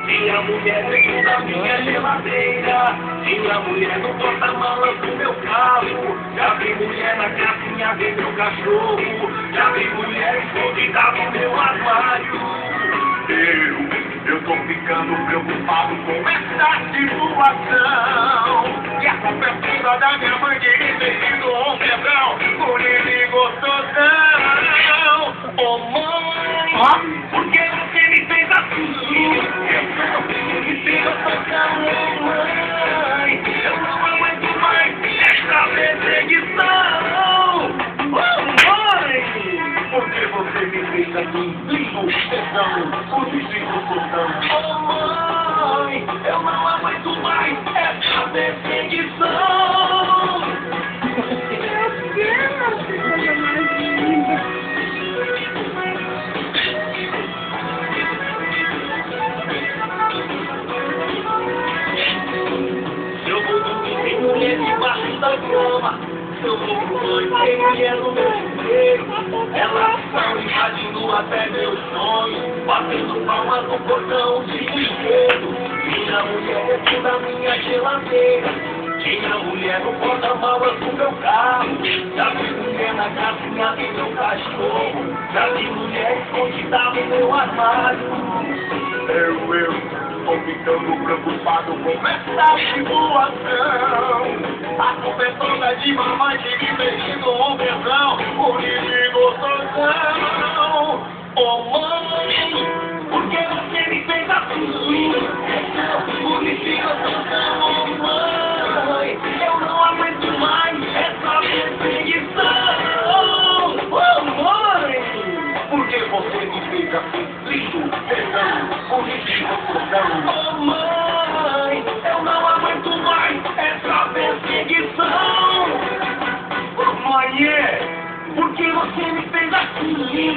Tinha mulher dentro da minha geladeira, tinha mulher no porta-malas do meu carro. Já vi mulher na casinha do meu cachorro, já vi mulher escondida no meu armário. Eu tô ficando preocupado com essa situação. E a culpa é toda da minha mãe de me ter ido ontem por inimigo total. Oh mãe, por que você me fez assim? Me fez total, mãe. Eu não aguento mais esta perseguição. Oh mãe, por que você me fez assim? Lindo, perdão, por destino total. Oh mãe, eu não aguento mais esta perseguição. Meu Deus, que coisa mais linda. Eu vou dormir, tem mulher debaixo da cama. Eu vou pro banho, tem mulher no meu chuveiro. Elas estão invadindo até meu sonho, batendo palmas no portão de brinquedo. Tinha mulher dentro da minha geladeira, tinha mulher no porta-malas do meu carro. Já vi mulher na casinha do meu cachorro, já vi mulher escondida no meu armário. Tô ficando preocupado com essa situação. A culpa é toda de mamãe que me pedindo um perdão por inimigo total. Oh mãe, por que você me fez assim? Por inimigo total, oh mãe. Eu não aguento mais essa perseguição. Oh mãe, por que você me fez assim? Lindo, perdão, por inimigo total. Oh mãe, eu não aguento mais essa perseguição. Oh mãe, por que você me fez assim?